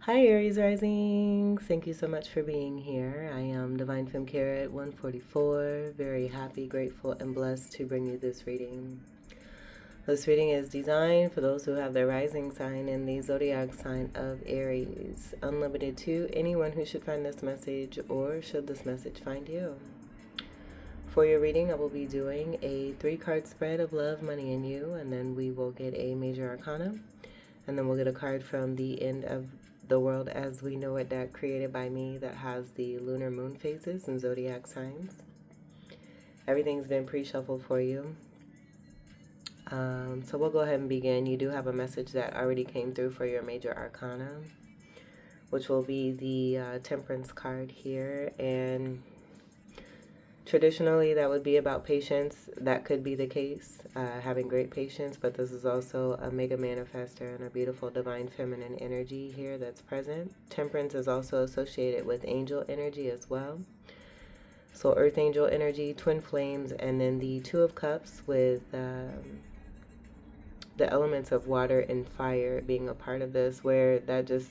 Hi Aries Rising, thank you so much for being here. I am Divine Femme Carrot 144, very happy, grateful, and blessed to bring you this reading. This reading is designed for those who have their rising sign in the zodiac sign of Aries, unlimited to anyone who should find this message or should this message find you. For your reading, I will be doing a 3-card spread of love, money, and you, and then we will get a major arcana, and then we'll get a card from the end of the world as we know it deck created by me that has the lunar moon phases and zodiac signs. Everything's been pre-shuffled for you. So we'll go ahead and begin. You do have a message that already came through for your major arcana, which will be the temperance card here. And traditionally, that would be about patience. That could be the case, having great patience, but this is also a mega manifester and a beautiful divine feminine energy here that's present. Temperance is also associated with angel energy as well. So earth angel energy, twin flames, and then the 2 of cups with the elements of water and fire being a part of this, where that just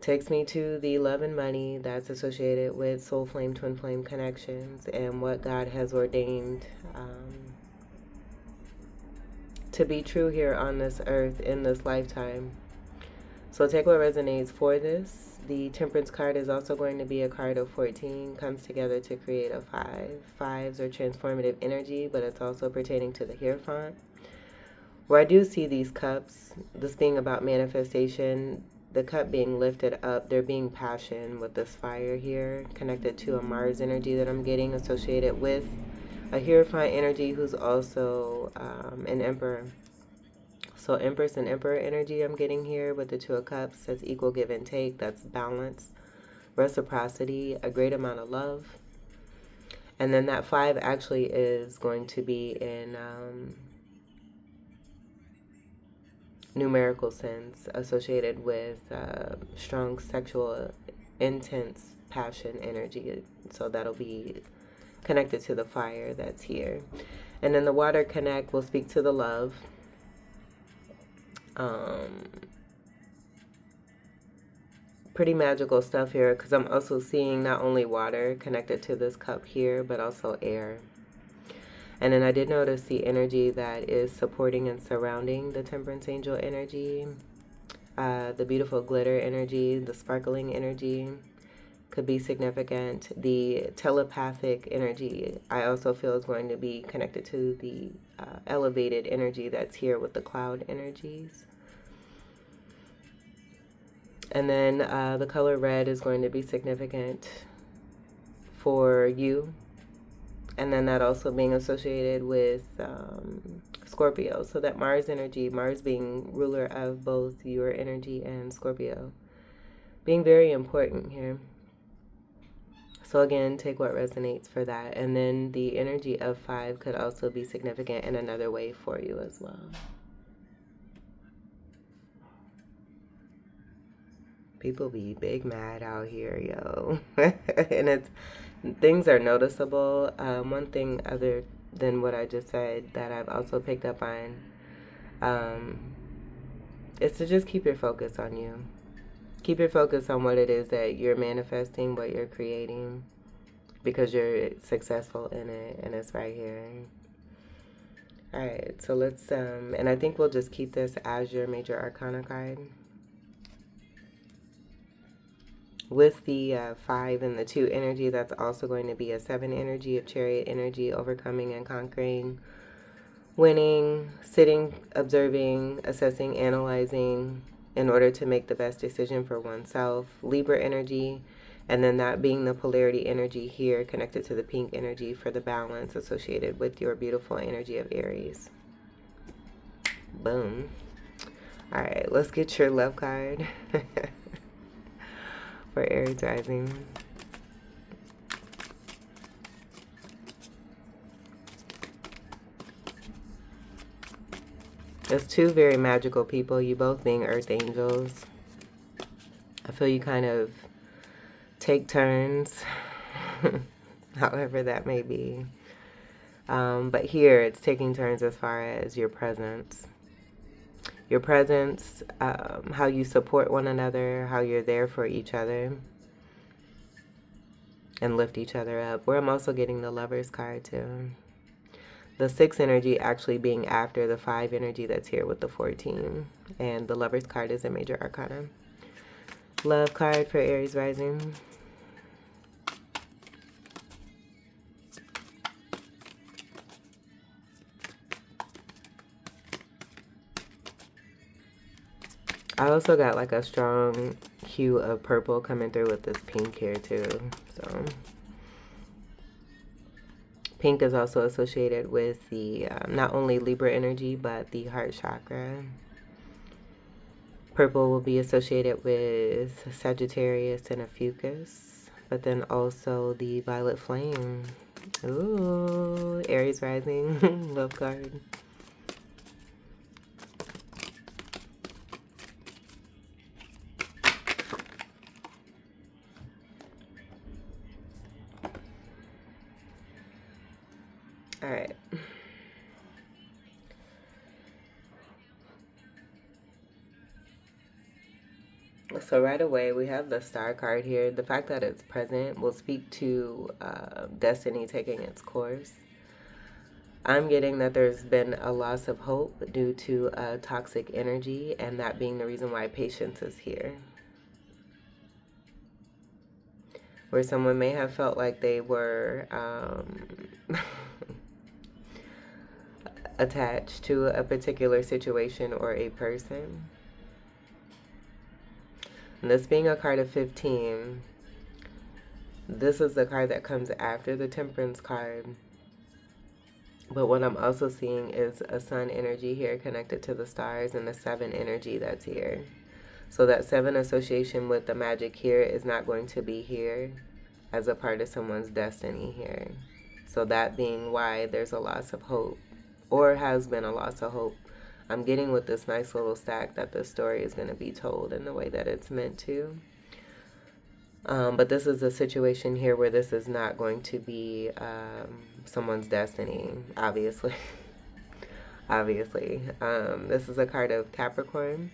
takes me to the love and money that's associated with soul flame, twin flame connections and what God has ordained to be true here on this earth in this lifetime. So take what resonates for this. The temperance card is also going to be a card of 14, comes together to create a 5. Fives are transformative energy, but it's also pertaining to the Hierophant. Where I do see these cups, this being about manifestation, the cup being lifted up, there being passion with this fire here, connected to a Mars energy that I'm getting associated with a Hierophant energy who's also an Emperor. So Empress and Emperor energy I'm getting here with the 2 of Cups. That's equal give and take. That's balance, reciprocity, a great amount of love. And then that 5 actually is going to be in numerical sense associated with strong sexual, intense passion energy. So that'll be connected to the fire that's here. And then the water connect will speak to the love. Pretty magical stuff here because I'm also seeing not only water connected to this cup here, but also air. And then I did notice the energy that is supporting and surrounding the temperance angel energy. The beautiful glitter energy, the sparkling energy could be significant. The telepathic energy I also feel is going to be connected to the elevated energy that's here with the cloud energies. And then the color red is going to be significant for you. And then that also being associated with Scorpio. So that Mars energy, Mars being ruler of both your energy and Scorpio, being very important here. So again, take what resonates for that. And then the energy of 5 could also be significant in another way for you as well. People be big mad out here, yo. And things are noticeable. One thing other than what I just said that I've also picked up on is to just keep your focus on you. Keep your focus on what it is that you're manifesting, what you're creating, because you're successful in it, and it's right here. All right, so let's, and I think we'll just keep this as your major arcana card. With the 5 and the 2 energy, that's also going to be a 7 energy of chariot energy, overcoming and conquering, winning, sitting, observing, assessing, analyzing in order to make the best decision for oneself. Libra energy, and then that being the polarity energy here connected to the pink energy for the balance associated with your beautiful energy of Aries. Boom. All right, let's get your love card. For Aries rising. There's 2 very magical people, you both being earth angels. I feel you kind of take turns, however that may be. But here it's taking turns as far as your presence. your presence, how you support one another, how you're there for each other and lift each other up. Where I'm also getting the Lovers card too. The 6 energy actually being after the 5 energy that's here with the 14. And the Lovers card is a major arcana. Love card for Aries rising. I also got like a strong hue of purple coming through with this pink here too. So pink is also associated with the not only Libra energy, but the heart chakra. Purple will be associated with Sagittarius and Ophiuchus, but then also the violet flame. Ooh, Aries rising, love card. All right. So right away, we have the Star card here. The fact that it's present will speak to destiny taking its course. I'm getting that there's been a loss of hope due to toxic energy, and that being the reason why patience is here. Where someone may have felt like they were attached to a particular situation or a person. And this being a card of 15, this is the card that comes after the Temperance card. But what I'm also seeing is a sun energy here connected to the stars and the 7 energy that's here. So that 7 association with the magic here is not going to be here as a part of someone's destiny here. So that being why there's a loss of hope, or has been a loss of hope. I'm getting with this nice little stack that the story is going to be told in the way that it's meant to. But this is a situation here where this is not going to be someone's destiny, obviously. Obviously. This is a card of Capricorn.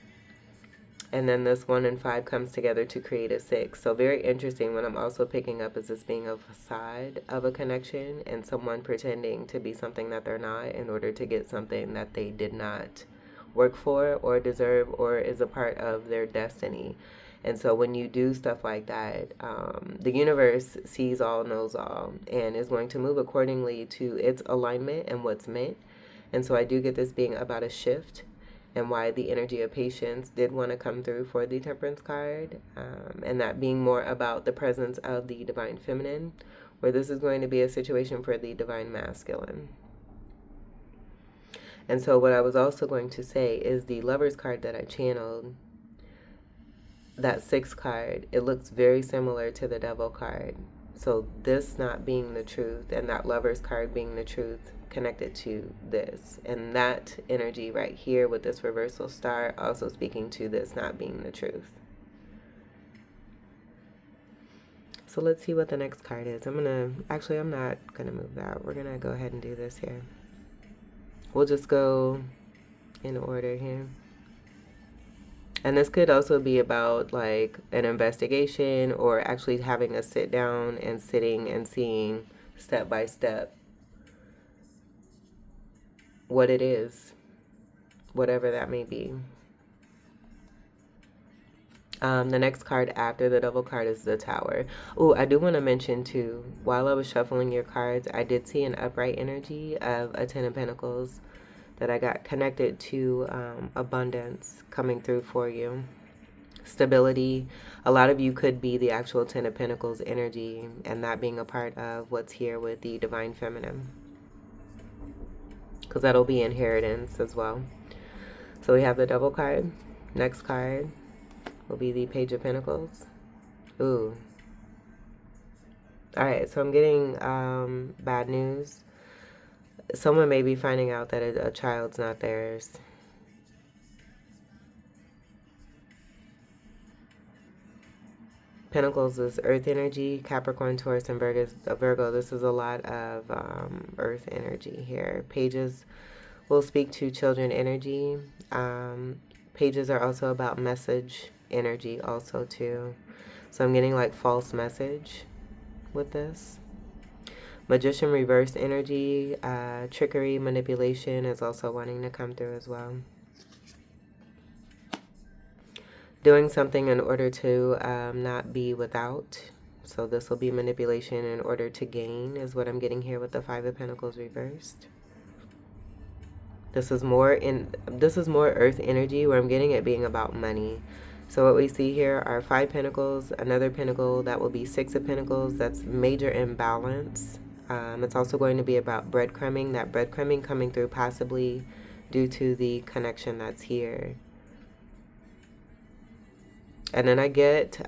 And then this 1 and 5 comes together to create a 6. So very interesting. What I'm also picking up is this being a facade of a connection and someone pretending to be something that they're not in order to get something that they did not work for or deserve or is a part of their destiny. And so when you do stuff like that, the universe sees all, knows all, and is going to move accordingly to its alignment and what's meant. And so I do get this being about a shift, and why the energy of patience did want to come through for the Temperance card, and that being more about the presence of the Divine Feminine, where this is going to be a situation for the Divine Masculine. And so what I was also going to say is the Lovers card that I channeled, that 6 card, it looks very similar to the Devil card. So this not being the truth and that Lovers card being the truth connected to this, and that energy right here with this reversal star also speaking to this not being the truth. So let's see what the next card is. I'm not gonna move that. We're gonna go ahead and do this here. We'll just go in order here. And this could also be about like an investigation or actually having a sit down and sitting and seeing step by step what it is, whatever that may be. The next card after the Devil card is the Tower. Oh, I do want to mention too, while I was shuffling your cards, I did see an upright energy of a 10 of Pentacles that I got connected to abundance coming through for you. Stability. A lot of you could be the actual 10 of Pentacles energy, and that being a part of what's here with the Divine Feminine, because that'll be inheritance as well. So we have the Devil card. Next card will be the Page of Pentacles. Ooh. Alright, so I'm getting bad news. Someone may be finding out that a child's not theirs. Pentacles is earth energy, Capricorn, Taurus, and Virgo. This is a lot of earth energy here. Pages will speak to children energy. Pages are also about message energy also too. So I'm getting like false message with this. Magician reverse energy, trickery, manipulation is also wanting to come through as well. Doing something in order to not be without. So this will be manipulation in order to gain is what I'm getting here with the Five of Pentacles reversed. This is more earth energy, where I'm getting it being about money. So what we see here are 5 pentacles, another pentacle, that will be 6 of pentacles. That's major imbalance. It's also going to be about breadcrumbing, that breadcrumbing coming through possibly due to the connection that's here. And then I get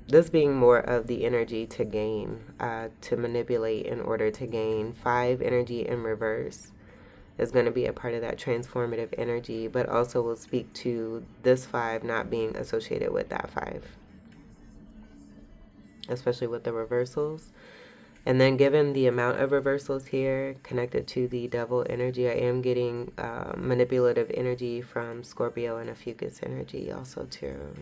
this being more of the energy to gain, to manipulate in order to gain. 5 energy in reverse is going to be a part of that transformative energy, but also will speak to this 5 not being associated with that 5, especially with the reversals. And then given the amount of reversals here connected to the devil energy, I am getting manipulative energy from Scorpio and a fucus energy also too.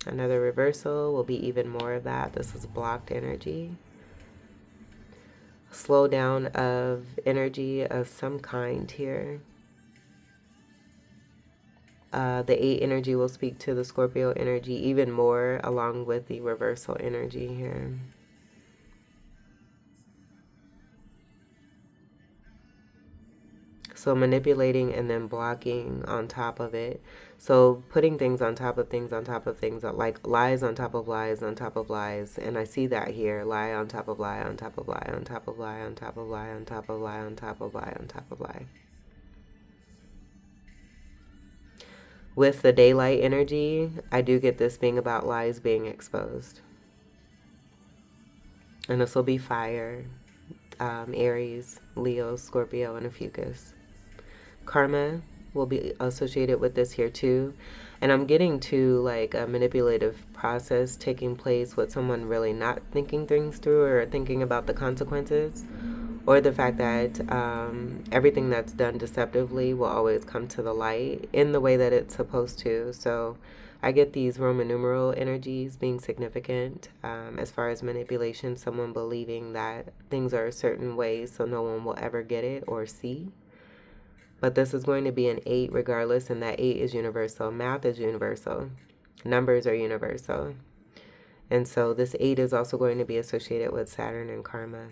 Another reversal will be even more of that. This is blocked energy. Slow down of energy of some kind here. The 8 energy will speak to the Scorpio energy even more, along with the reversal energy here. So manipulating and then blocking on top of it. So putting things on top of things on top of things, like lies on top of lies on top of lies. And I see that here. Lie on top of lie on top of lie on top of lie on top of lie on top of lie on top of lie on top of lie. With the daylight energy, I do get this being about lies being exposed. And this will be fire, Aries, Leo, Scorpio, and a fucus. Karma will be associated with this here too. And I'm getting to like a manipulative process taking place with someone really not thinking things through or thinking about the consequences, or the fact that everything that's done deceptively will always come to the light in the way that it's supposed to. So I get these Roman numeral energies being significant as far as manipulation, someone believing that things are a certain way so no one will ever get it or see. But this is going to be an 8 regardless, and that 8 is universal. Math is universal. Numbers are universal. And so this 8 is also going to be associated with Saturn and karma.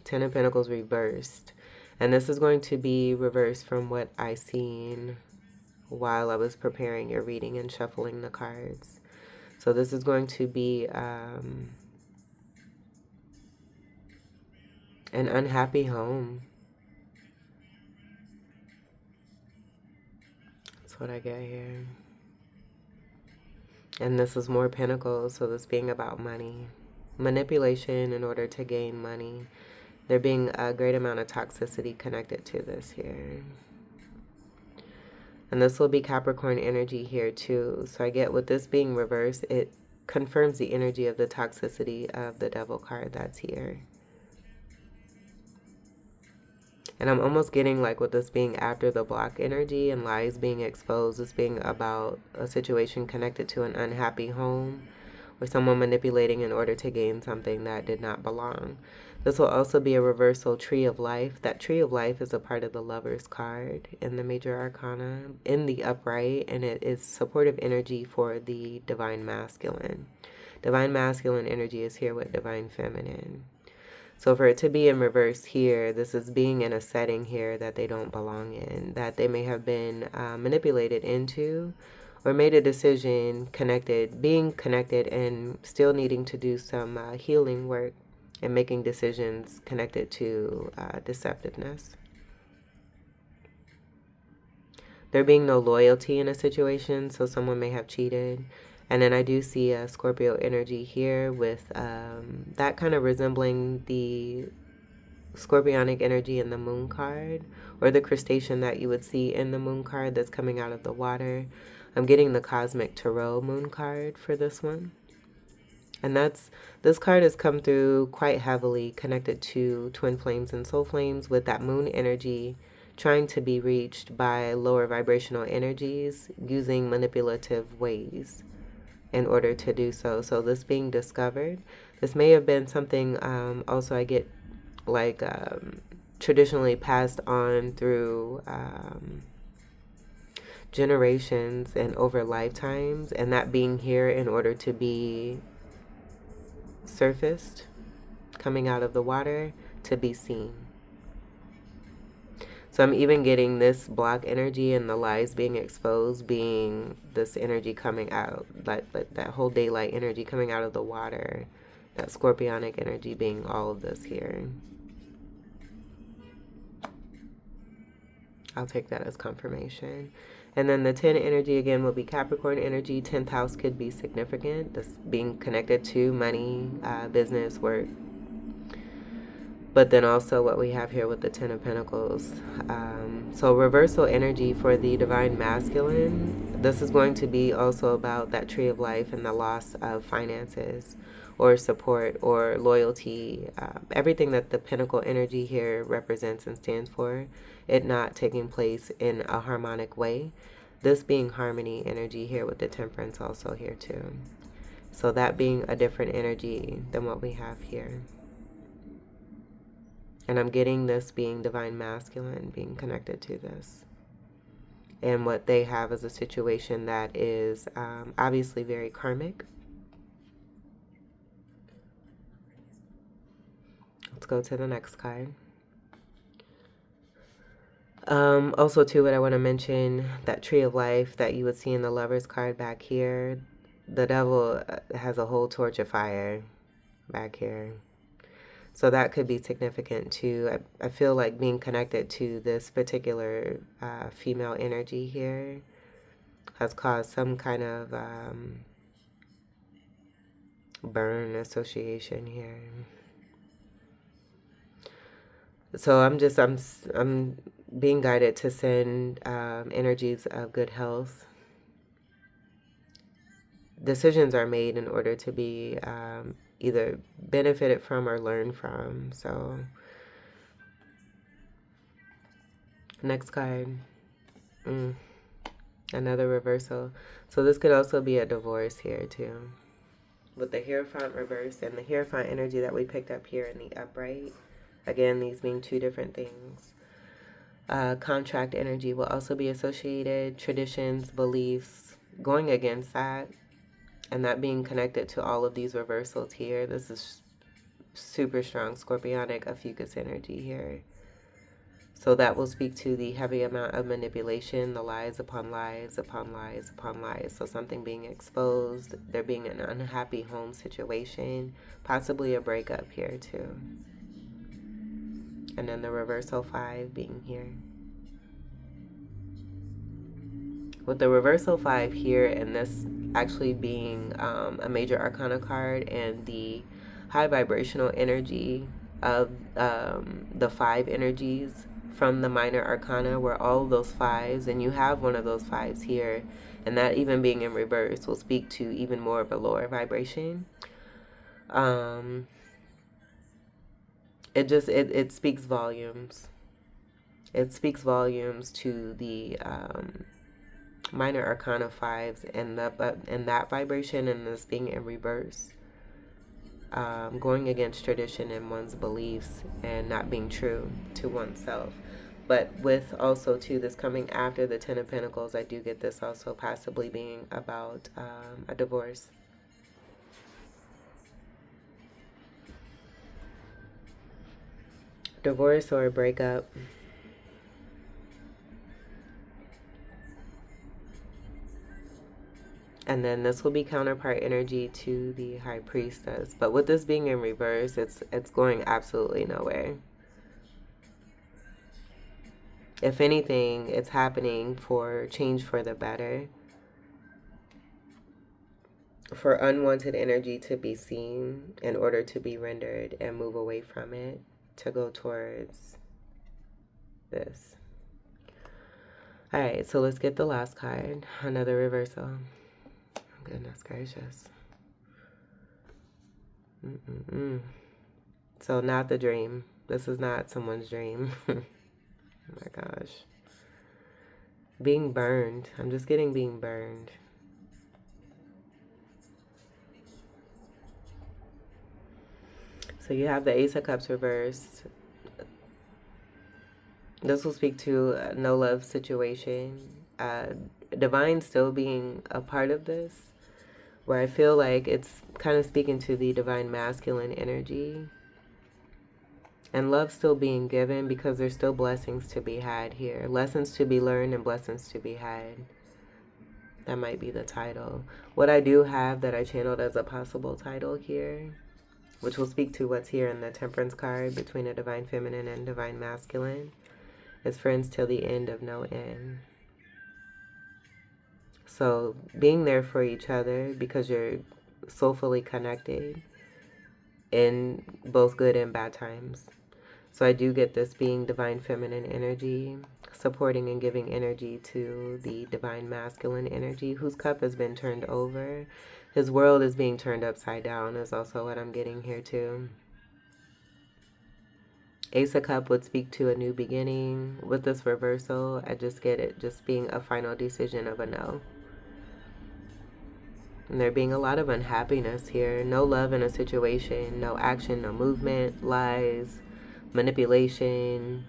10 of Pentacles reversed. And this is going to be reversed from what I seen while I was preparing your reading and shuffling the cards. So this is going to be an unhappy home. That's what I get here. And this is more pentacles, so this being about money. Manipulation in order to gain money. There being a great amount of toxicity connected to this here. And this will be Capricorn energy here too. So I get with this being reversed, it confirms the energy of the toxicity of the devil card that's here. And I'm almost getting like with this being after the block energy and lies being exposed, this being about a situation connected to an unhappy home or someone manipulating in order to gain something that did not belong. This will also be a reversal tree of life. That tree of life is a part of the Lover's card in the major arcana in the upright, and it is supportive energy for the divine masculine. Divine masculine energy is here with divine feminine. So for it to be in reverse here, this is being in a setting here that they don't belong in, that they may have been manipulated into or made a decision being connected and still needing to do some healing work and making decisions connected to deceptiveness. There being no loyalty in a situation, so someone may have cheated. And then I do see a Scorpio energy here with that kind of resembling the Scorpionic energy in the moon card, or the crustacean that you would see in the moon card that's coming out of the water. I'm getting the Cosmic Tarot Moon card for this one. And this card has come through quite heavily connected to twin flames and soul flames, with that moon energy trying to be reached by lower vibrational energies using manipulative ways in order to do so. So this being discovered, this may have been something also I get like traditionally passed on through generations and over lifetimes, and that being here in order to be surfaced, coming out of the water to be seen. So I'm even getting this block energy and the lies being exposed being this energy coming out, like that whole daylight energy coming out of the water, that scorpionic energy being all of this here. I'll take that as confirmation. And then the 10 energy again will be Capricorn energy. 10th house could be significant. This being connected to money, business, work. But then also what we have here with the 10 of Pentacles. So reversal energy for the divine masculine. This is going to be also about that tree of life and the loss of finances or support or loyalty. Everything that the Pentacle energy here represents and stands for, it not taking place in a harmonic way. This being harmony energy here with the Temperance also here too. So that being a different energy than what we have here. And I'm getting this being divine masculine, being connected to this. And what they have is a situation that is obviously very karmic. Let's go to the next card. Also, too, what I want to mention, that tree of life that you would see in the Lover's card back here. The devil has a whole torch of fire back here. So that could be significant too. I feel like being connected to this particular female energy here has caused some kind of burn association here. So I'm being guided to send energies of good health. Decisions are made in order to be either benefited from or learned from. So next card, another reversal. So this could also be a divorce here too, with the Hierophant reverse and the Hierophant energy that we picked up here in the upright. Again, these being two different things. Contract energy will also be associated, traditions, beliefs, going against that. And that being connected to all of these reversals here. This is super strong scorpionic Ophiuchus energy here. So that will speak to the heavy amount of manipulation, the lies upon lies upon lies upon lies. So something being exposed, there being an unhappy home situation, possibly a breakup here too. And then the reversal 5 being here. With the reversal 5 here and this actually being a major arcana card and the high vibrational energy of the 5 energies from the minor arcana, where all of those 5s, and you have one of those 5s here, and that even being in reverse will speak to even more of a lower vibration. It speaks volumes. It speaks volumes to the minor arcana 5s and that vibration, and this being in reverse, going against tradition and one's beliefs and not being true to oneself. But with also too this coming after the 10 of Pentacles, I do get this also possibly being about a divorce. Divorce or a breakup. And then this will be counterpart energy to the High Priestess. But with this being in reverse, it's going absolutely nowhere. If anything, it's happening for change for the better. For unwanted energy to be seen in order to be rendered and move away from it, to go towards this. All right, so let's get the last card. Another reversal. Goodness gracious. So not the dream. This is not someone's dream. Oh my gosh. Being burned. I'm just getting being burned. So you have the Ace of Cups reversed. This will speak to a no love situation. Divine still being a part of this, where I feel like it's kind of speaking to the divine masculine energy. And love still being given, because there's still blessings to be had here. Lessons to be learned and blessings to be had. That might be the title. What I do have that I channeled as a possible title here, which will speak to what's here in the Temperance card between a divine feminine and divine masculine, is friends till the end of no end. So being there for each other because you're soulfully connected in both good and bad times. So I do get this being divine feminine energy, supporting and giving energy to the divine masculine energy, whose cup has been turned over. His world is being turned upside down is also what I'm getting here too. Ace of Cup would speak to a new beginning. With this reversal, I just get it just being a final decision of a no. And there being a lot of unhappiness here. No love in a situation, no action, no movement, lies, manipulation,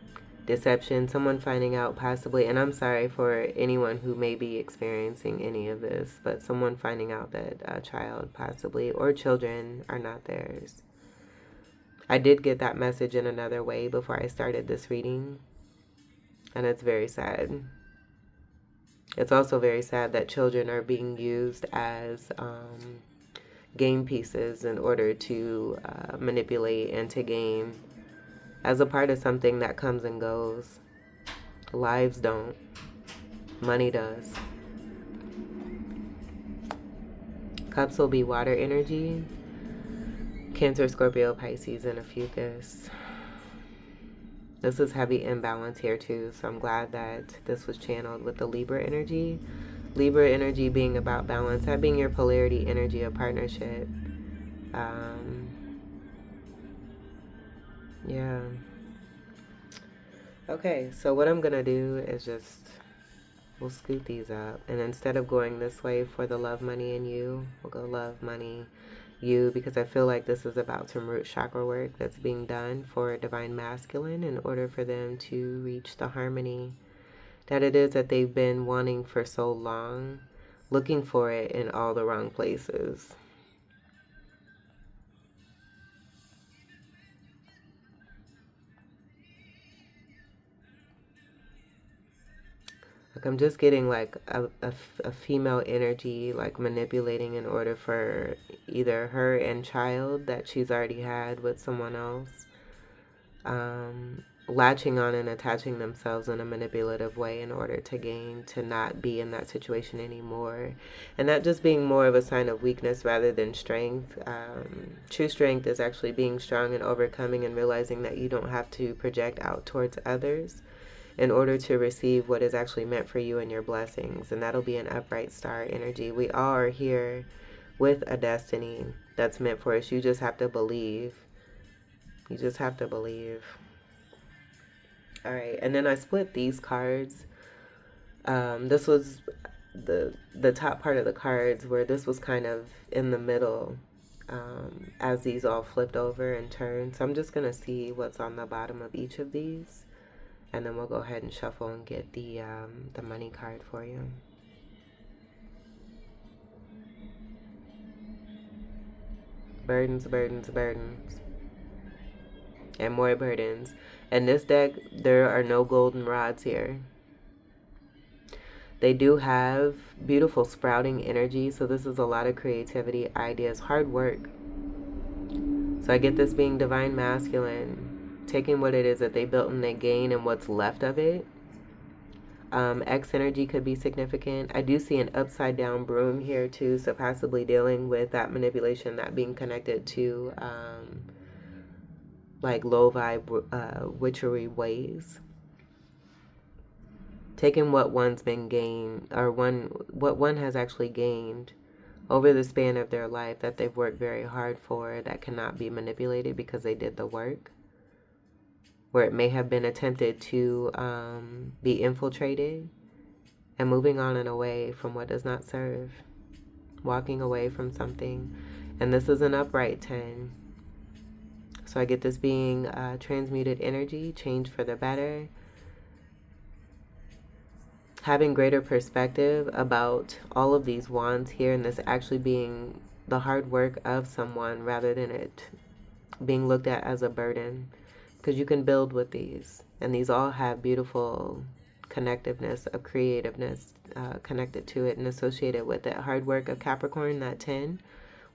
deception, someone finding out possibly, and I'm sorry for anyone who may be experiencing any of this, but someone finding out that a child possibly or children are not theirs. I did get that message in another way before I started this reading, and it's very sad. It's also very sad that children are being used as game pieces in order to manipulate and to game, as a part of something that comes and goes. Lives don't. Money does. Cups will be water energy. Cancer, Scorpio, Pisces, and a fucus. This is heavy imbalance here too, so I'm glad that this was channeled with the Libra energy. Libra energy being about balance, that being your polarity energy of partnership. Yeah. Okay, so what I'm gonna do is we'll scoot these up, and instead of going this way for the love, money, and you, we'll go love, money, you, because I feel like this is about some root chakra work that's being done for divine masculine in order for them to reach the harmony that it is that they've been wanting for so long, looking for it in all the wrong places. Like, I'm just getting like a female energy, like manipulating in order for either her and child that she's already had with someone else, latching on and attaching themselves in a manipulative way in order to gain, to not be in that situation anymore. And that just being more of a sign of weakness rather than strength. True strength is actually being strong and overcoming and realizing that you don't have to project out towards others in order to receive what is actually meant for you and your blessings. And that'll be an upright star energy. We all are here with a destiny that's meant for us. You just have to believe. You just have to believe. All right, and then I split these cards. This was the top part of the cards, where this was kind of in the middle, as these all flipped over and turned. So I'm just gonna see what's on the bottom of each of these, and then we'll go ahead and shuffle and get the money card for you. Burdens, burdens, burdens. And more burdens. In this deck, there are no golden rods here. They do have beautiful sprouting energy, so this is a lot of creativity, ideas, hard work. So I get this being divine masculine, taking what it is that they built and they gain and what's left of it. X energy could be significant. I do see an upside down broom here too, so possibly dealing with that manipulation, that being connected to like low vibe witchery ways. taking what one's been gained, or what one has actually gained over the span of their life that they've worked very hard for, that cannot be manipulated because they did the work, where it may have been attempted to be infiltrated, and moving on and away from what does not serve, walking away from something. And this is an upright 10. So I get this being transmuted energy, change for the better, having greater perspective about all of these wands here, and this actually being the hard work of someone rather than it being looked at as a burden, because you can build with these, and these all have beautiful connectiveness of creativeness connected to it and associated with it. Hard work of Capricorn, that 10,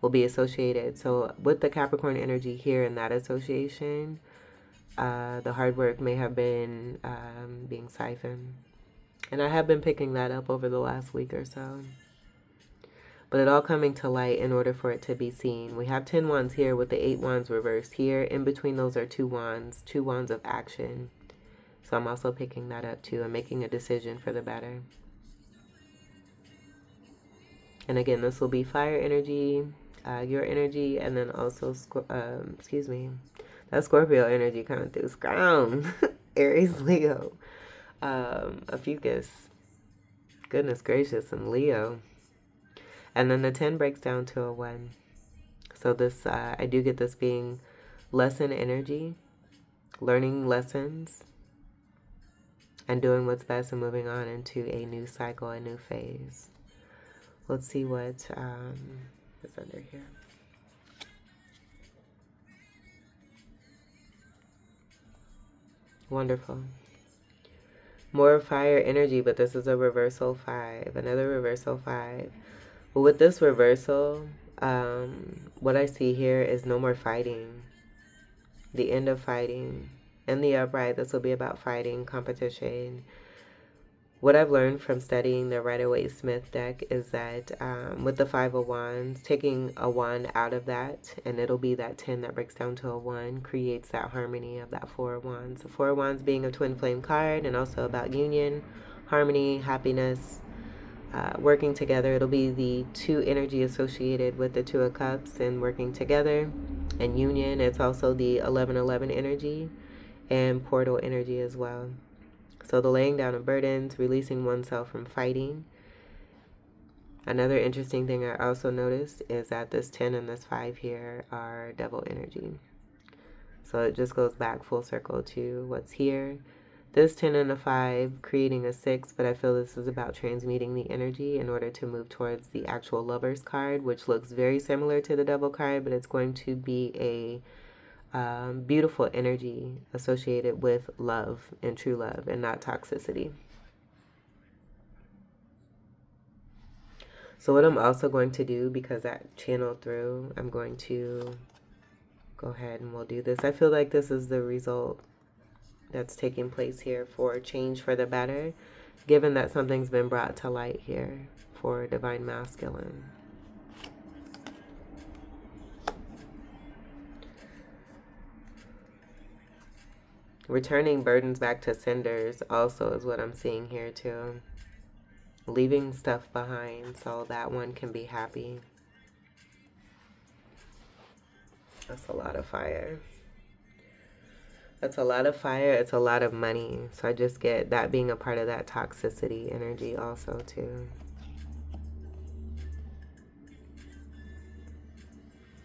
will be associated. So with the Capricorn energy here in that association, the hard work may have been being siphoned. And I have been picking that up over the last week or so. But it all coming to light in order for it to be seen. We have 10 wands here with the 8 wands reversed here. In between those are 2 wands of action. So I'm also picking that up too and making a decision for the better. And again, this will be fire energy, your energy, and then also, that Scorpio energy coming through. Scrum. Aries, Leo. A fucus. Goodness gracious, and Leo. And then the 10 breaks down to a 1. So this, I do get this being lesson energy, learning lessons, and doing what's best and moving on into a new cycle, a new phase. Let's see what is under here. Wonderful. More fire energy, but this is a reversal 5. Another reversal 5. But with this reversal, what I see here is no more fighting. The end of fighting. In the upright, this will be about fighting, competition. What I've learned from studying the Rider-Waite-Smith deck is that with the 5 of Wands, taking a 1 out of that, and it'll be that 10 that breaks down to a 1, creates that harmony of that 4 of Wands. The 4 of Wands being a twin flame card, and also about union, harmony, happiness, working together. It'll be the 2 energy associated with the 2 of Cups and working together, and union. It's also the 11-11 energy and portal energy as well. So the laying down of burdens, releasing oneself from fighting. Another interesting thing I also noticed is that this 10 and this 5 here are devil energy. So it just goes back full circle to what's here. This 10 and a 5 creating a 6, but I feel this is about transmuting the energy in order to move towards the actual Lovers card, which looks very similar to the Devil card, but it's going to be a beautiful energy associated with love and true love and not toxicity. So what I'm also going to do, because that channeled through, I'm going to go ahead and we'll do this. I feel like this is the result that's taking place here for change for the better, given that something's been brought to light here for Divine Masculine. Returning burdens back to senders also is what I'm seeing here too. Leaving stuff behind so that one can be happy. That's a lot of fire. That's a lot of fire. It's a lot of money. So I just get that being a part of that toxicity energy also too.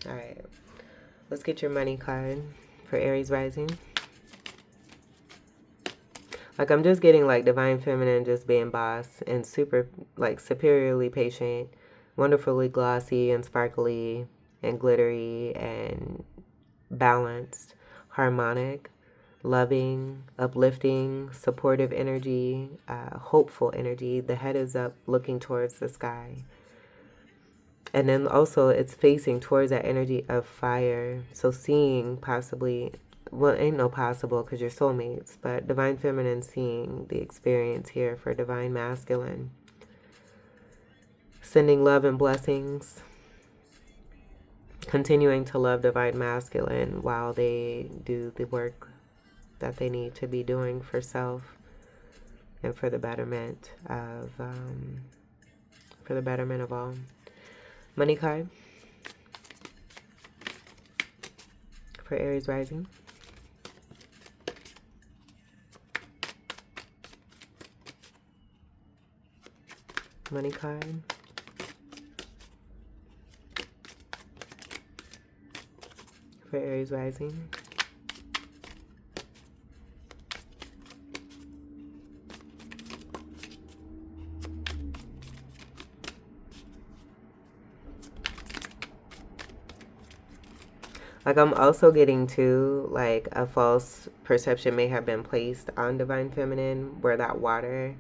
All right. Let's get your money card for Aries rising. Like, I'm just getting, like, Divine Feminine just being boss and super, like, superiorly patient, wonderfully glossy and sparkly and glittery and balanced, harmonic, loving, uplifting, supportive energy, hopeful energy. The head is up, looking towards the sky. And then also it's facing towards that energy of fire. So seeing possibly... well, ain't no possible because you're soulmates, but Divine Feminine seeing the experience here for Divine Masculine. Sending love and blessings. Continuing to love Divine Masculine while they do the work that they need to be doing for self. and for the betterment of all. Money card for Aries rising. Money card for Aries rising. Like, I'm also getting too, like, a false perception may have been placed on Divine Feminine, where that water,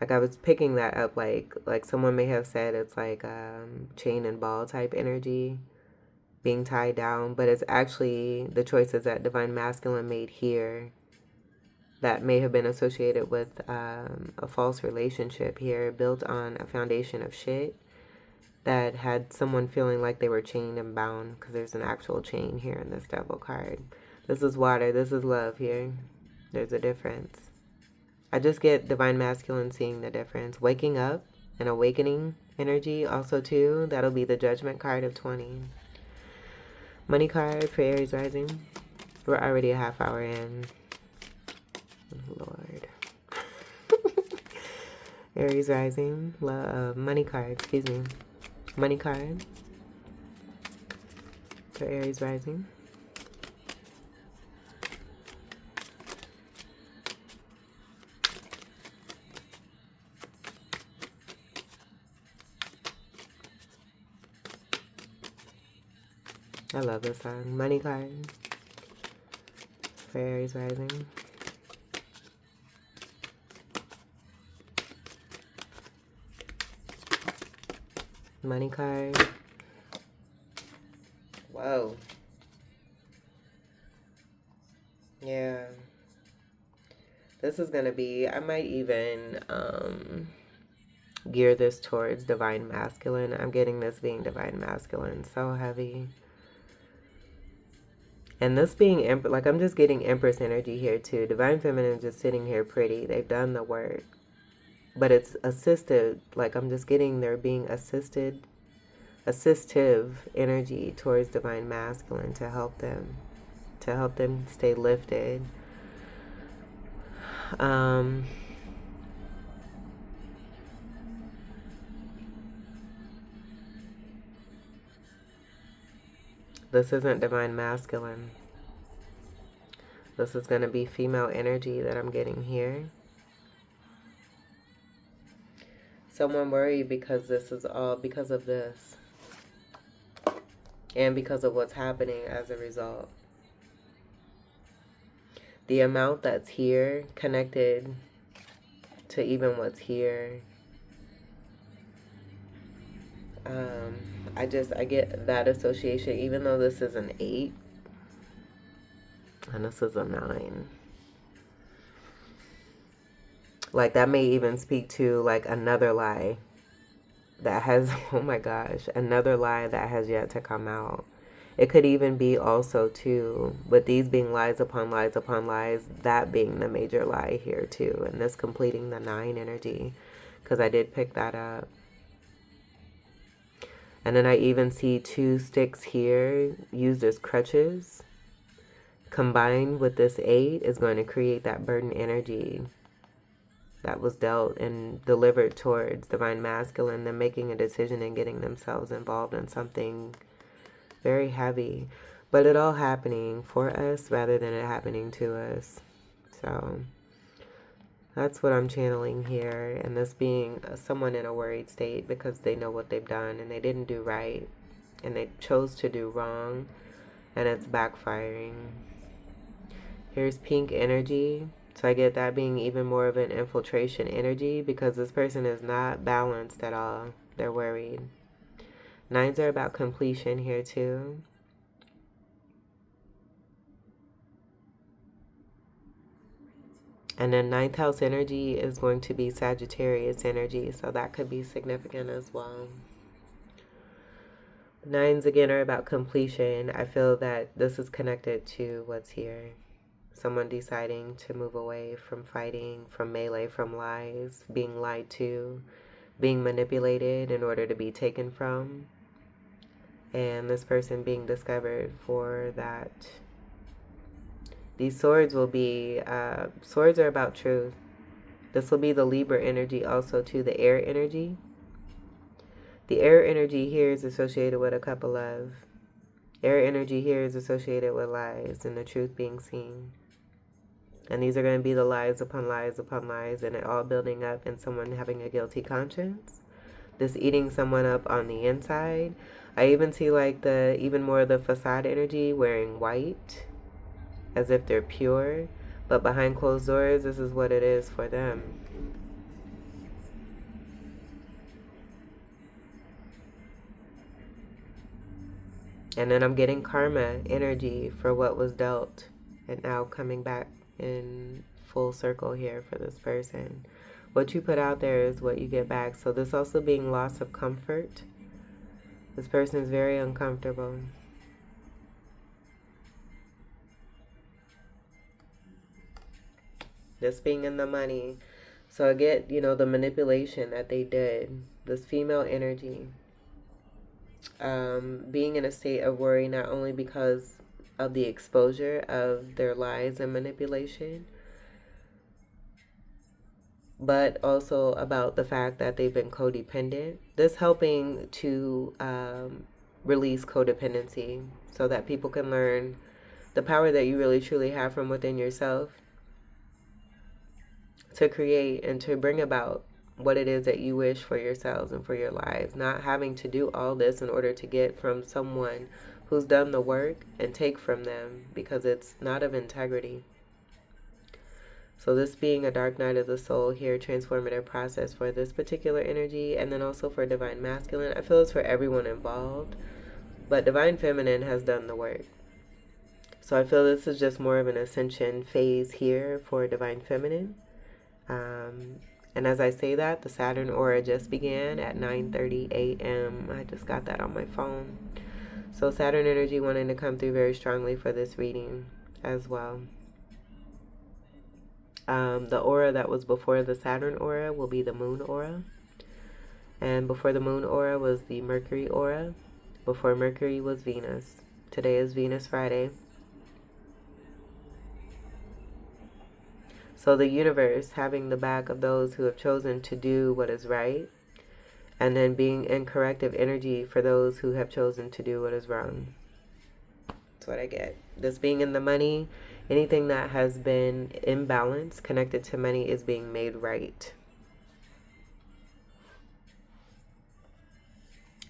like, I was picking that up, like someone may have said it's like chain and ball type energy being tied down, but it's actually the choices that Divine Masculine made here that may have been associated with a false relationship here, built on a foundation of shit that had someone feeling like they were chained and bound, because there's an actual chain here in this Devil card. This is water. This is love here. There's a difference. I just get Divine Masculine seeing the difference. Waking up and awakening energy also too. That'll be the Judgment card of 20. Money card for Aries rising. We're already a half hour in. Lord. Aries rising. Money card, excuse me. Money card for Aries rising. I love this song. Money card for Aries rising. Money card. Whoa. Yeah. This is going to be, I might even gear this towards Divine Masculine. I'm getting this being Divine Masculine. So heavy. And this being, like, I'm just getting Empress energy here too. Divine Feminine just sitting here pretty. They've done the work. But it's assisted. Like, I'm just getting there being assistive energy towards Divine Masculine to help them stay lifted. This isn't Divine Masculine. This is going to be female energy that I'm getting here. Someone worried because this is all because of this. And because of what's happening as a result. The amount that's here connected to even what's here. I get that association, even though this is an 8 and this is a 9. Like, that may even speak to, like, another lie that has, oh my gosh, another lie that has yet to come out. It could even be also, too, with these being lies upon lies upon lies, that being the major lie here, too. And this completing the 9 energy, because I did pick that up. And then I even see 2 sticks here used as crutches. Combined with this 8 is going to create that burden energy that was dealt and delivered towards Divine Masculine, them making a decision and getting themselves involved in something very heavy. But it all happening for us rather than it happening to us. So that's what I'm channeling here. And this being someone in a worried state because they know what they've done and they didn't do right. And they chose to do wrong. And it's backfiring. Here's pink energy. So I get that being even more of an infiltration energy because this person is not balanced at all. They're worried. 9s are about completion here too. And then 9th house energy is going to be Sagittarius energy. So that could be significant as well. 9s again are about completion. I feel that this is connected to what's here. Someone deciding to move away from fighting, from melee, from lies, being lied to, being manipulated in order to be taken from, and this person being discovered for that. These swords will be, swords are about truth. This will be the Libra energy also too, the air energy. The air energy here is associated with a cup of love. Air energy here is associated with lies and the truth being seen. And these are going to be the lies upon lies upon lies, and it all building up and someone having a guilty conscience. This eating someone up on the inside. I even see like even more of the facade energy, wearing white as if they're pure, but behind closed doors, this is what it is for them. And then I'm getting karma energy for what was dealt, and now coming back in full circle here for this person. What you put out there is what you get back. So this also being loss of comfort. This person is very uncomfortable. This being in the money. So I get, the manipulation that they did. This female energy. Being in a state of worry, not only because of the exposure of their lies and manipulation, but also about the fact that they've been codependent. This helping to release codependency so that people can learn the power that you really truly have from within yourself to create and to bring about what it is that you wish for yourselves and for your lives. Not having to do all this in order to get from someone who's done the work and take from them, because it's not of integrity. So this being a dark night of the soul here, transformative process for this particular energy, and then also for divine masculine. I feel it's for everyone involved, but divine feminine has done the work. So I feel this is just more of an ascension phase here for divine feminine. And as I say that, the Saturn aura just began at 9:30 a.m. I just got that on my phone. So Saturn energy wanting to come through very strongly for this reading as well. The aura that was before the Saturn aura will be the Moon aura. And before the Moon aura was the Mercury aura. Before Mercury was Venus. Today is Venus Friday. So the universe having the back of those who have chosen to do what is right, and then being in corrective energy for those who have chosen to do what is wrong. That's what I get. This being in the money, anything that has been imbalanced connected to money is being made right.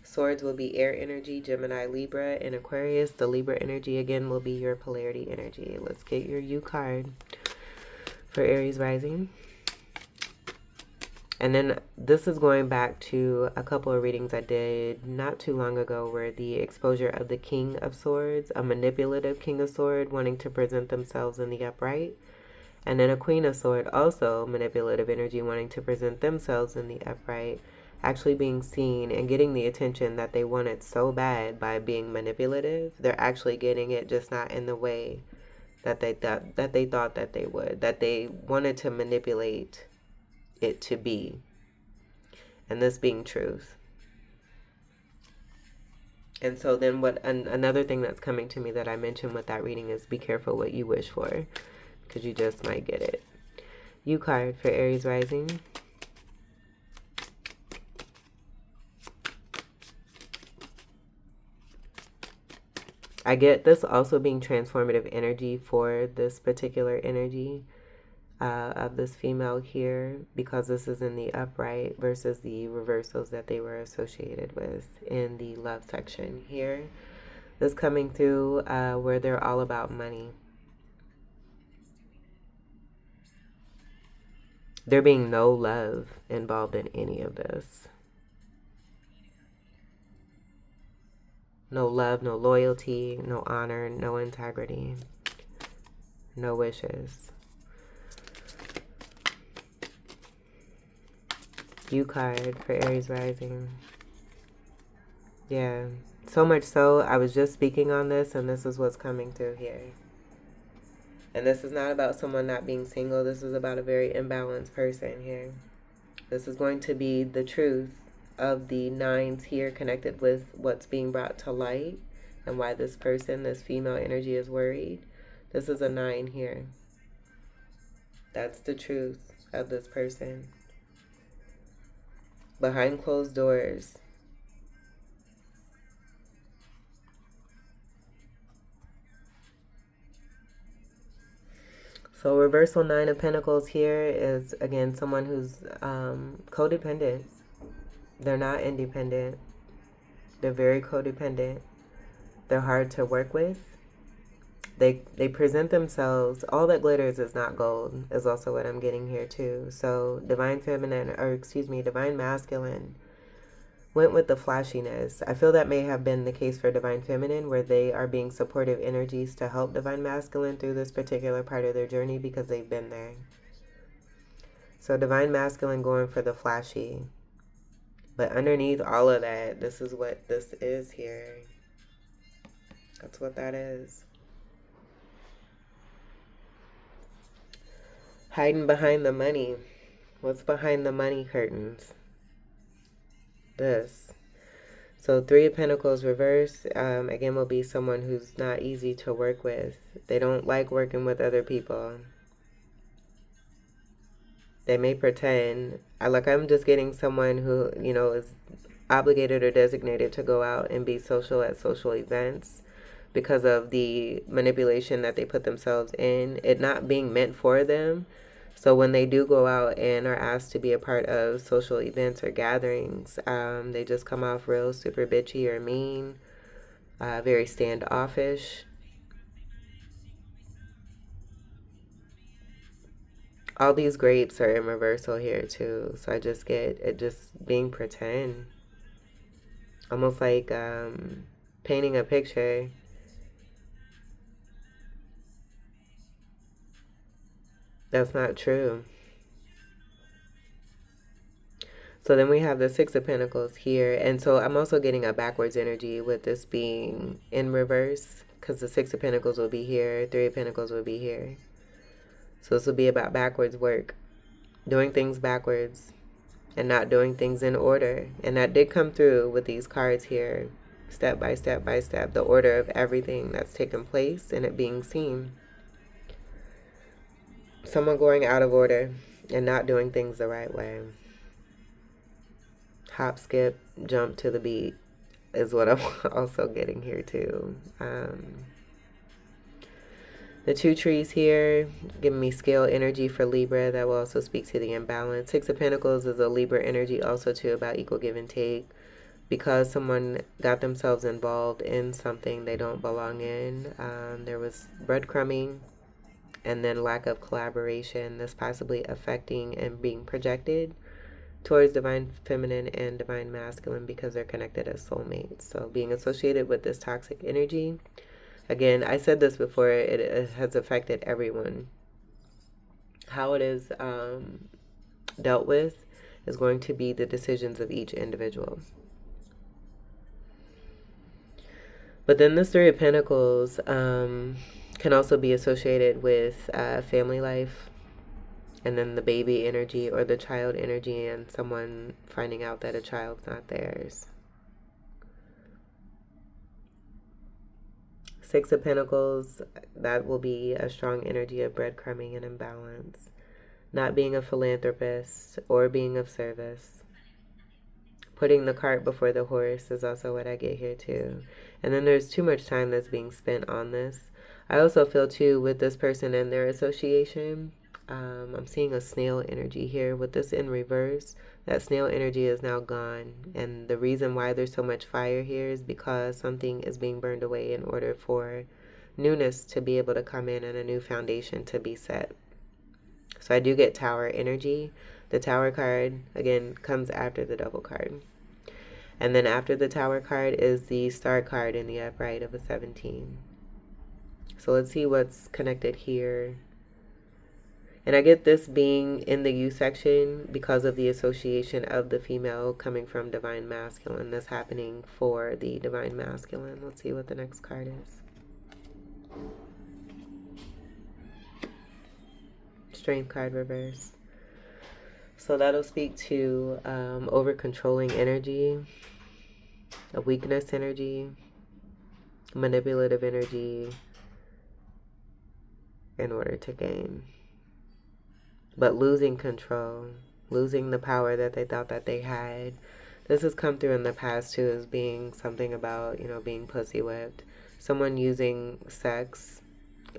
Swords will be air energy, Gemini, Libra, and Aquarius. The Libra energy again will be your polarity energy. Let's get your U card for Aries rising. And then this is going back to a couple of readings I did not too long ago, where the exposure of the King of Swords, a manipulative King of Swords wanting to present themselves in the upright, and then a Queen of Swords, also manipulative energy wanting to present themselves in the upright, actually being seen and getting the attention that they wanted so bad by being manipulative. They're actually getting it, just not in the way that they thought that they would, that they wanted to manipulate it to be. And this being truth. And so then another thing that's coming to me that I mentioned with that reading is be careful what you wish for, because you just might get it. U card for Aries rising. I get this also being transformative energy for this particular energy of this female here, because this is in the upright versus the reversals that they were associated with in the love section here. This coming through where they're all about money. There being no love involved in any of this. No love, no loyalty, no honor, no integrity, no wishes. U card for Aries rising. Yeah, so much so, I was just speaking on this, and this is what's coming through here. And this is not about someone not being single. This is about a very imbalanced person here. This is going to be the truth of the nines here connected with what's being brought to light and why this person, this female energy, is worried. This is a 9 here. That's the truth of this person. Behind closed doors. So reversal 9 of Pentacles here is, again, someone who's codependent. They're not independent. They're very codependent. They're hard to work with. They present themselves, all that glitters is not gold, is also what I'm getting here too. So divine feminine, or excuse me, divine masculine went with the flashiness. I feel that may have been the case for divine feminine, where they are being supportive energies to help divine masculine through this particular part of their journey because they've been there. So divine masculine going for the flashy. But underneath all of that, this is what this is here. That's what that is. Hiding behind the money. What's behind the money curtains? This. So 3 of Pentacles reverse, again, will be someone who's not easy to work with. They don't like working with other people. They may pretend. I'm just getting someone who, is obligated or designated to go out and be social at social events because of the manipulation that they put themselves in, it not being meant for them. So when they do go out and are asked to be a part of social events or gatherings, they just come off real super bitchy or mean, very standoffish. All these grapes are in reversal here too. So I just get it just being pretend. Almost like painting a picture. That's not true. So then we have the 6 of Pentacles here. And so I'm also getting a backwards energy with this being in reverse, because the 6 of Pentacles will be here, 3 of Pentacles will be here. So this will be about backwards work, doing things backwards and not doing things in order. And that did come through with these cards here, step by step by step, the order of everything that's taken place and it being seen. Someone going out of order and not doing things the right way. Hop, skip, jump to the beat is what I'm also getting here too. The 2 trees here giving me scale energy for Libra. That will also speak to the imbalance. 6 of Pentacles is a Libra energy also too, about equal give and take. Because someone got themselves involved in something they don't belong in. There was breadcrumbing and then lack of collaboration. This possibly affecting and being projected towards divine feminine and divine masculine because they're connected as soulmates. So being associated with this toxic energy. Again, I said this before, it has affected everyone. How it is dealt with is going to be the decisions of each individual. But then this 3 of Pentacles can also be associated with family life, and then the baby energy or the child energy and someone finding out that a child's not theirs. 6 of Pentacles, that will be a strong energy of breadcrumbing and imbalance. Not being a philanthropist or being of service. Putting the cart before the horse is also what I get here too. And then there's too much time that's being spent on this. I also feel too with this person and their association, I'm seeing a snail energy here. With this in reverse, that snail energy is now gone. And the reason why there's so much fire here is because something is being burned away in order for newness to be able to come in and a new foundation to be set. So I do get Tower energy. The Tower card, again, comes after the Double card. And then after the Tower card is the Star card in the upright of a 17. So let's see what's connected here. And I get this being in the U section because of the association of the female coming from divine masculine. That's happening for the divine masculine. Let's see what the next card is. Strength card reverse. So that'll speak to over-controlling energy, a weakness energy, manipulative energy in order to gain. But losing control, losing the power that they thought that they had. This has come through in the past too as being something about, being pussy whipped. Someone using sex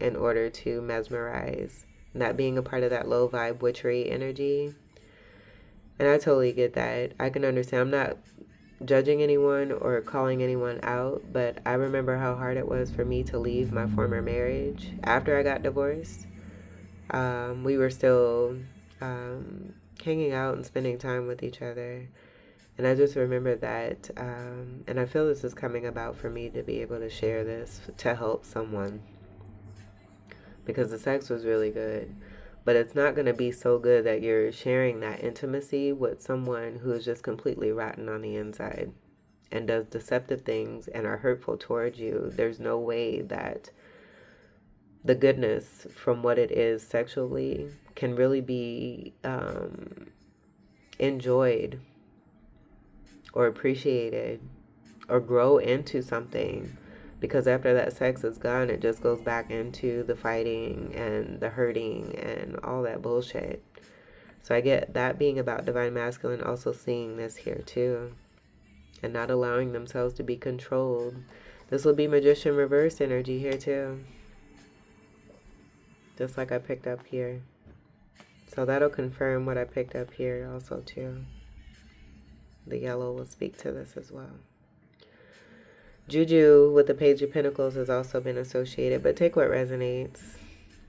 in order to mesmerize. That being a part of that low vibe witchery energy. And I totally get that. I can understand. I'm not judging anyone or calling anyone out, but I remember how hard it was for me to leave my former marriage after I got divorced. We were still hanging out and spending time with each other. And I just remember that, and I feel this is coming about for me to be able to share this to help someone. Because the sex was really good. But it's not going to be so good that you're sharing that intimacy with someone who is just completely rotten on the inside and does deceptive things and are hurtful towards you. There's no way that the goodness from what it is sexually can really be enjoyed or appreciated or grow into something. Because after that sex is gone, it just goes back into the fighting and the hurting and all that bullshit. So I get that being about divine masculine, also seeing this here too. And not allowing themselves to be controlled. This will be magician reverse energy here too. Just like I picked up here. So that'll confirm what I picked up here also too. The yellow will speak to this as well. Juju with the Page of Pentacles has also been associated, but take what resonates.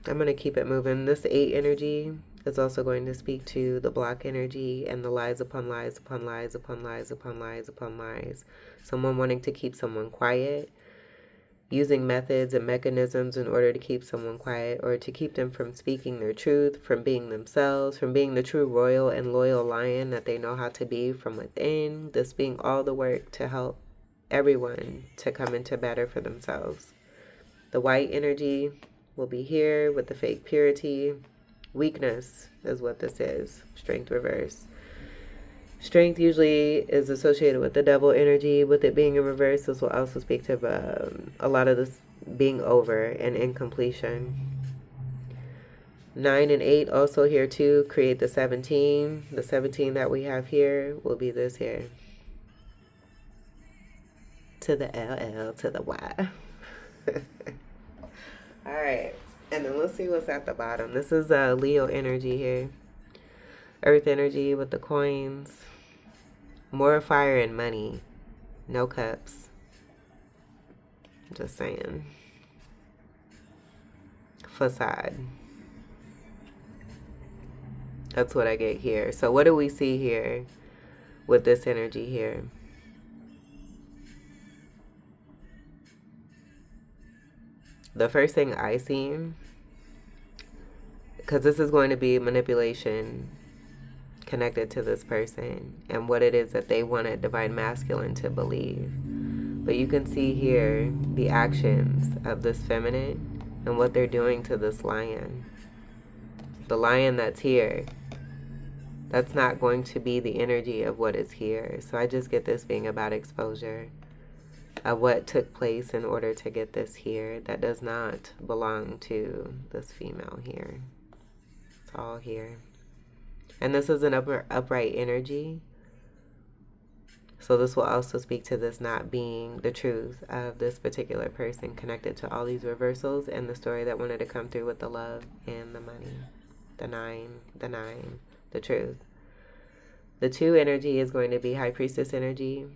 I'm going to keep it moving. This 8 energy is also going to speak to the block energy and the lies upon lies upon lies upon lies upon lies upon lies. Someone wanting to keep someone quiet, using methods and mechanisms in order to keep someone quiet or to keep them from speaking their truth, from being themselves, from being the true royal and loyal lion that they know how to be from within. This being all the work to help everyone to come into better for themselves. The white energy will be here with the fake purity. Weakness is what this is. Strength reverse. Strength usually is associated with the devil energy. With it being in reverse, this will also speak to a lot of this being over and incompletion. 9 and 8 also here too create the 17. The 17 that we have here will be this here. To the LL to the Y. Alright. And then let's see what's at the bottom. This is Leo energy here. Earth energy with the coins. More fire and money. No cups. Just saying. Facade. That's what I get here. So what do we see here with this energy here? The first thing I see, because this is going to be manipulation connected to this person and what it is that they wanted divine masculine to believe. But you can see here the actions of this feminine and what they're doing to this lion. The lion that's here, that's not going to be the energy of what is here. So I just get this being about exposure of what took place in order to get this here that does not belong to this female here. It's all here. And this is an upright energy. So this will also speak to this not being the truth of this particular person connected to all these reversals and the story that wanted to come through with the love and the money. The 9, the truth. The 2 energy is going to be High Priestess energy,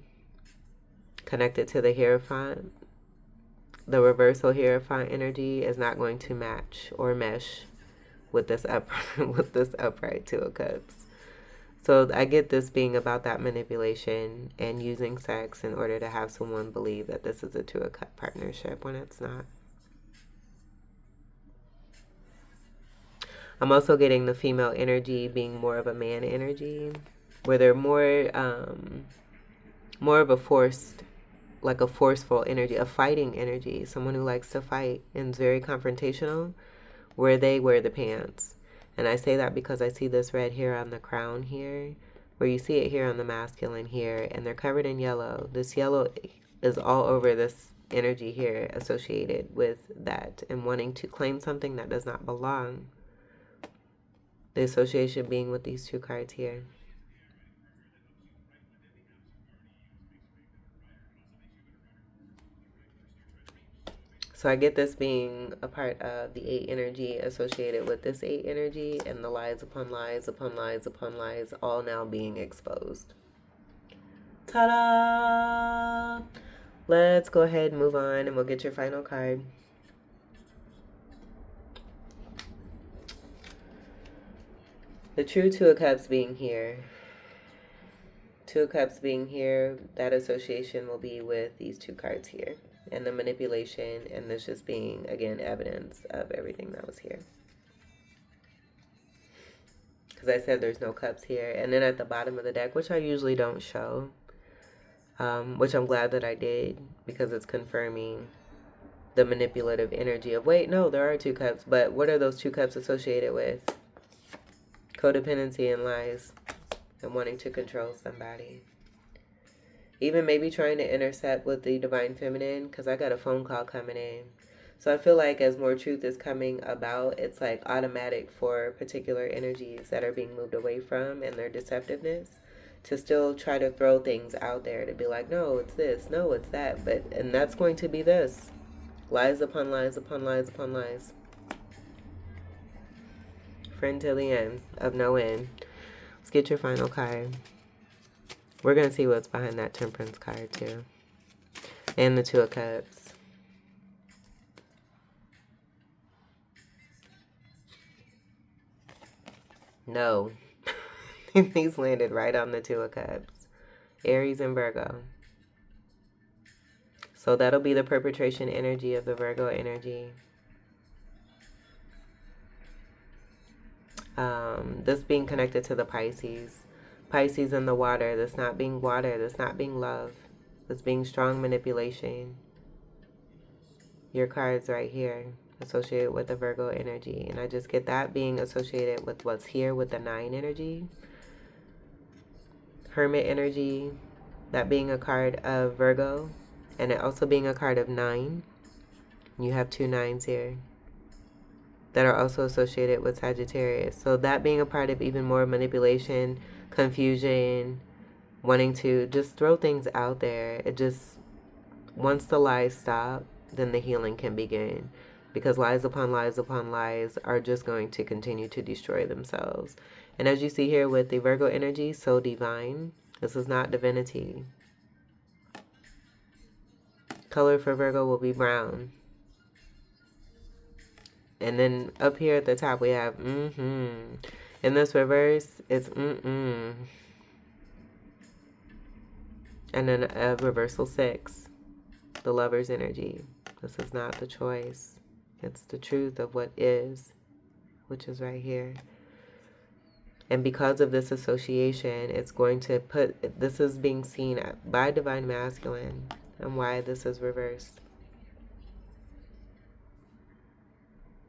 connected to the Hierophant. The reversal Hierophant energy is not going to match or mesh with this upright 2 of Cups. So I get this being about that manipulation and using sex in order to have someone believe that this is a 2 of Cup partnership when it's not. I'm also getting the female energy being more of a man energy, where they're more of a forced, like a forceful energy, a fighting energy, someone who likes to fight and is very confrontational, where they wear the pants. And I say that because I see this red here on the crown here, where you see it here on the masculine here, and they're covered in yellow. This yellow is all over this energy here associated with that and wanting to claim something that does not belong. The association being with these two cards here. So I get this being a part of the 8 energy associated with this 8 energy, and the lies upon lies upon lies upon lies all now being exposed. Ta-da! Let's go ahead and move on, and we'll get your final card. The true Two of Cups being here. Two of Cups being here, that association will be with these two cards here. And the manipulation, and this just being, again, evidence of everything that was here. Because I said there's no cups here. And then at the bottom of the deck, which I usually don't show, which I'm glad that I did, because it's confirming the manipulative energy of, wait, no, there are two cups, but what are those two cups associated with? Codependency and lies, and wanting to control somebody. Even maybe trying to intercept with the Divine Feminine, because I got a phone call coming in. So I feel like as more truth is coming about, it's like automatic for particular energies that are being moved away from and their deceptiveness to still try to throw things out there to be like, no, it's this, no, it's that. And that's going to be this. Lies upon lies upon lies upon lies. Friend till the end of no end. Let's get your final card. We're going to see what's behind that Temperance card, too. And the Two of Cups. No. These landed right on the Two of Cups. Aries and Virgo. So that'll be the perpetration energy of the Virgo energy. This being connected to the Pisces. Pisces in the water, this not being water, this not being love, this being strong manipulation. Your cards right here associated with the Virgo energy. And I just get that being associated with what's here with the 9 energy. Hermit energy, that being a card of Virgo, and it also being a card of 9. You have 2 9s here that are also associated with Sagittarius. So that being a part of even more manipulation, confusion, wanting to just throw things out there. It just, once the lies stop, then the healing can begin, because lies upon lies upon lies are just going to continue to destroy themselves. And as you see here with the Virgo energy, so divine, this is not divinity. Color for Virgo will be brown. And then up here at the top we have in this reverse, it's And then a reversal 6, the Lover's energy. This is not the choice. It's the truth of what is, which is right here. And because of this association, it's going to put, this is being seen by Divine Masculine, and why this is reversed.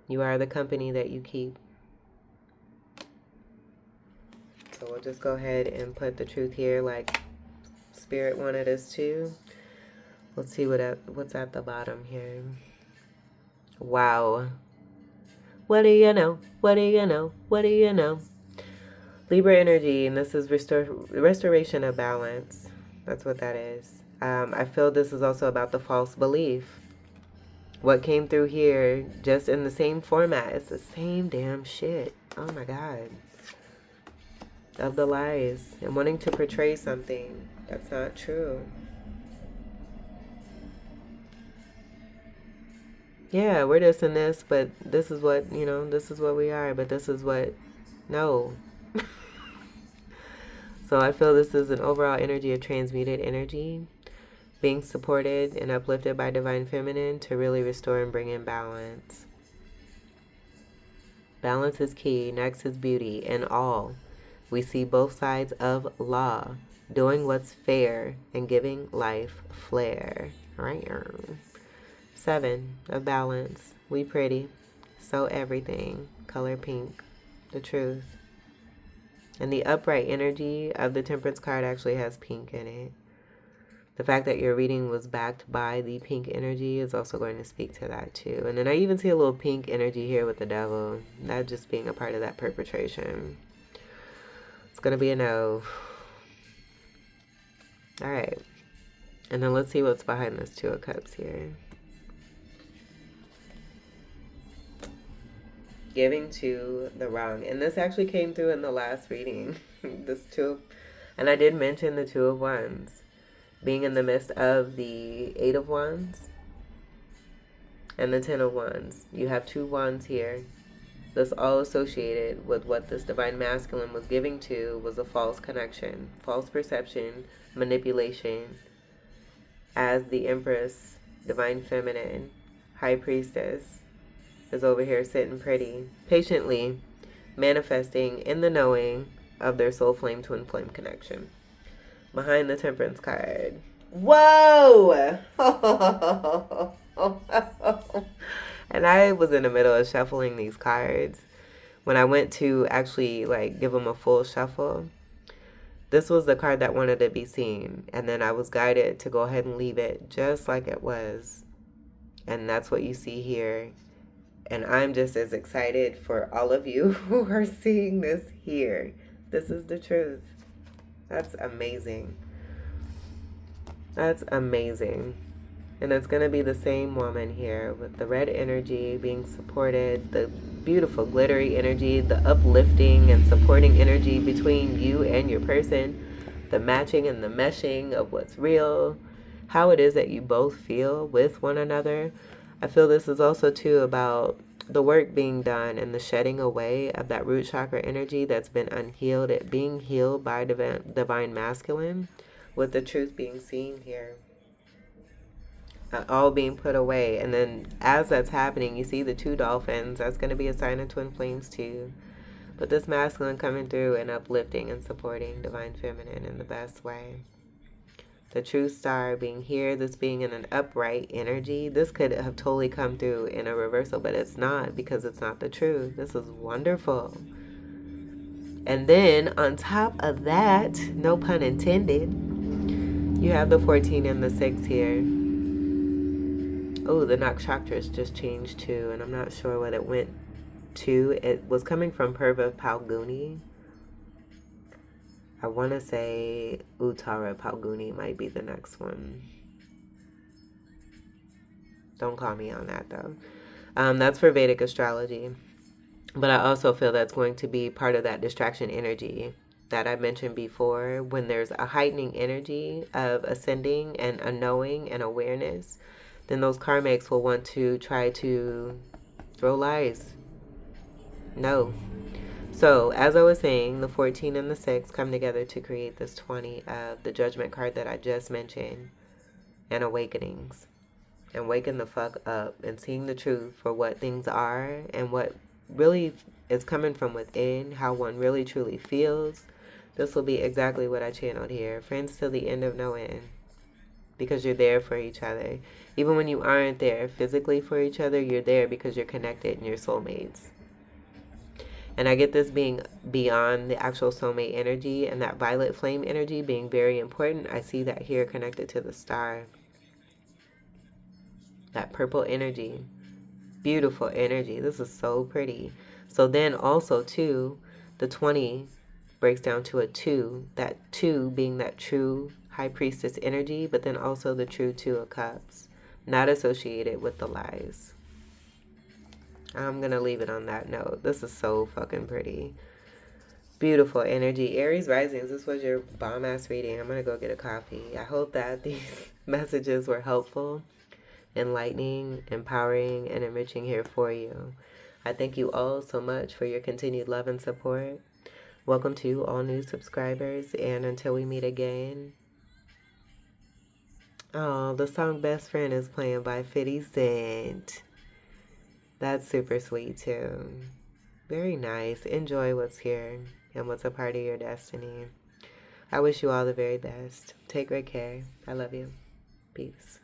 You are the company that you keep. So we'll just go ahead and put the truth here like Spirit wanted us to. Let's see what's at the bottom here. Wow. What do you know? What do you know? What do you know? Libra energy, and this is restoration of balance. That's what that is. I feel this is also about the false belief. What came through here, just in the same format, it's the same damn shit. Oh my God. Of the lies and wanting to portray something that's not true. Yeah, we're this and this, but this is what, this is what we are, but this is what, no. So I feel this is an overall energy of transmuted energy, being supported and uplifted by Divine Feminine to really restore and bring in balance. Balance is key. Next is beauty. In all, we see both sides of law, doing what's fair and giving life flair. Right. 7 of balance. We pretty. So everything. Color pink. The truth. And the upright energy of the Temperance card actually has pink in it. The fact that your reading was backed by the pink energy is also going to speak to that too. And then I even see a little pink energy here with the devil. That just being a part of that perpetration. It's going to be a no. All right. And then let's see what's behind this Two of Cups here. Giving to the wrong. And this actually came through in the last reading. This two. And I did mention the Two of Wands. Being in the midst of the Eight of Wands and the Ten of Wands. You have two wands here. That's all associated with what this Divine Masculine was giving to was a false connection, false perception, manipulation. As the Empress, Divine Feminine, High Priestess, is over here sitting pretty, patiently manifesting in the knowing of their soul flame, twin flame connection. Behind the Temperance card. Whoa! And I was in the middle of shuffling these cards. When I went to actually give them a full shuffle, this was the card that wanted to be seen. And then I was guided to go ahead and leave it just like it was. And that's what you see here. And I'm just as excited for all of you who are seeing this here. This is the truth. That's amazing. That's amazing. And it's going to be the same woman here with the red energy being supported, the beautiful glittery energy, the uplifting and supporting energy between you and your person, the matching and the meshing of what's real, how it is that you both feel with one another. I feel this is also too about the work being done and the shedding away of that root chakra energy that's been unhealed, it being healed by divine masculine, with the truth being seen here. All being put away. And then as that's happening, you see the two dolphins. That's going to be a sign of twin flames too. But this masculine coming through and uplifting and supporting divine feminine in the best way. The true star being here, this being in an upright energy. This could have totally come through in a reversal, but it's not, because it's not the truth. This is wonderful. And then on top of that, no pun intended, you have the 14 and the 6 here. Oh, the nakshatras just changed too, and I'm not sure what it went to. It was coming from Purva Palguni. I want to say Uttara Palguni might be the next one. Don't call me on that though. That's for Vedic astrology. But I also feel that's going to be part of that distraction energy that I mentioned before, when there's a heightening energy of ascending and a knowing and awareness, then those karmics will want to try to throw lies. No. So, as I was saying, the 14 and the 6 come together to create this 20 of the Judgment card that I just mentioned, and awakenings. And waking the fuck up and seeing the truth for what things are and what really is coming from within, how one really truly feels. This will be exactly what I channeled here. Friends till the end of no end. Because you're there for each other. Even when you aren't there physically for each other, you're there because you're connected and you're soulmates. And I get this being beyond the actual soulmate energy, and that violet flame energy being very important. I see that here connected to the star. That purple energy. Beautiful energy. This is so pretty. So then also too, the 20 breaks down to a 2. That 2 being that true high priestess energy, but then also the true 2 of cups. Not associated with the lies. I'm going to leave it on that note. This is so fucking pretty. Beautiful energy. Aries risings, this was your bomb-ass reading. I'm going to go get a coffee. I hope that these messages were helpful, enlightening, empowering, and enriching here for you. I thank you all so much for your continued love and support. Welcome to all new subscribers, and until we meet again. Oh, the song Best Friend is playing by 50 Cent. That's super sweet too. Very nice. Enjoy what's here and what's a part of your destiny. I wish you all the very best. Take great care. I love you. Peace.